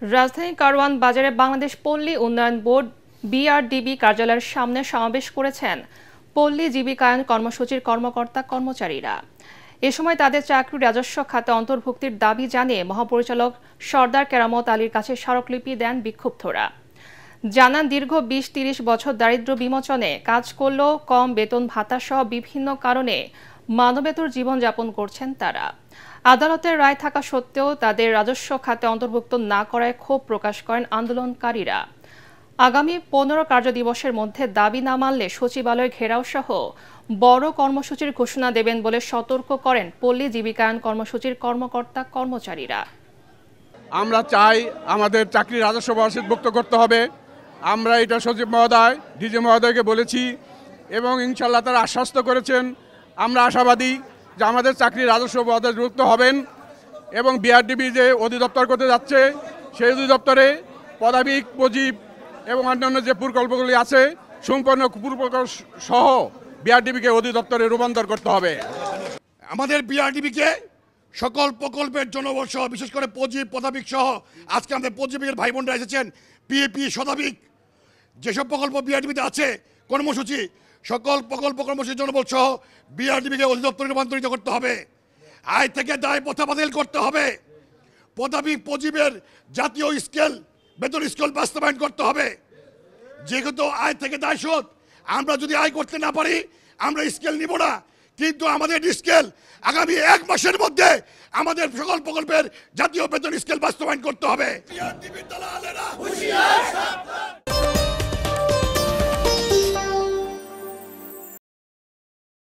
রাজধানীর কারওয়ান বাজারে বাংলাদেশ পল্লী উন্নয়ন বোর্ড বিআরডিবি কার্যালয়ের সামনে সমাবেশ করেছেন পল্লী জীবিকায়ন কর্মসূচির কর্মকর্তা কর্মচারীরা। এ সময় তাদের চাকরি রাজস্ব খাতে অন্তর্ভুক্তির দাবি জানিয়ে মহাপরিচালক সর্দার কেরামত আলীর কাছে স্মারকলিপি দেন বিক্ষুব্ধরা। জানান দীর্ঘ ২০-৩০ বছর দারিদ্র্য বিমোচনে কাজ করলেও কম বেতন ভাতা সহ বিভিন্ন কারণে মানবেতর জীবনযাপন করছেন তারা। আদালতের রায় থাকা সত্ত্বেও তাদের রাজস্ব খাতে অন্তর্ভুক্ত না করায় ক্ষোভ প্রকাশ করেন আন্দোলনকারীরা। আগামী ১৫ কার্যদিবসের মধ্যে দাবি না মানলে সচিবালয় ঘেরাও সহ বড় কর্মসূচির ঘোষণা দেবেন বলে সতর্ক করেন পল্লী জীবিকায়ন কর্মসূচির কর্মকর্তা কর্মচারীরা। আমরা চাই আমাদের চাকরির রাজস্ব বহির্ভুক্ত করতে হবে। আমরা এটা সচিব মহোদয় ডিজি মহোদয়কে বলেছি এবং ইনশাল্লাহ তারা আশ্বস্ত করেছেন। আমরা আশাবাদী যে আমাদের চাকরির রাজস্ব বহির্ভুক্ত হবেন এবং বিআরডিবি যে অধিদপ্তর করতে যাচ্ছে সেই অধিদপ্তরে পদাবিক পজিব এবং অন্যান্য যে প্রকল্পগুলি আছে সম্পূর্ণ প্রকল্প সহ বিআরডিবিকে অধিদপ্তরে রূপান্তর করতে হবে। আমাদের বিআরডিবিকে সকল প্রকল্পের জনবল সহ বিশেষ করে পজিব পদাবিক সহ আজকে আমাদের পজিবের ভাই বোনরা এসেছেন পিএপি শতাধিক যেসব প্রকল্প বিআরডিবিতে আছে কর্মসূচি সকল প্রকল্প কর্মসূচি জনবল সহ বিআরডিবিকে অধিদপ্তরে রূপান্তরিত করতে হবে। আয় থেকে দায় প্রথা বাতিল করতে হবে। পদাবিক পজিবের জাতীয় স্কেল বেতন স্কেল বাস্তবায়ন করতে হবে। যেহেতু আয় থেকে দায় শোধ, আমরা যদি আয় করতে না পারি আমরা স্কেল নিব না, কিন্তু আমাদের স্কেল আগামী ১ মাসের মধ্যে আমাদের সকল প্রকল্পের জাতীয় বেতন স্কেল বাস্তবায়ন করতে হবে।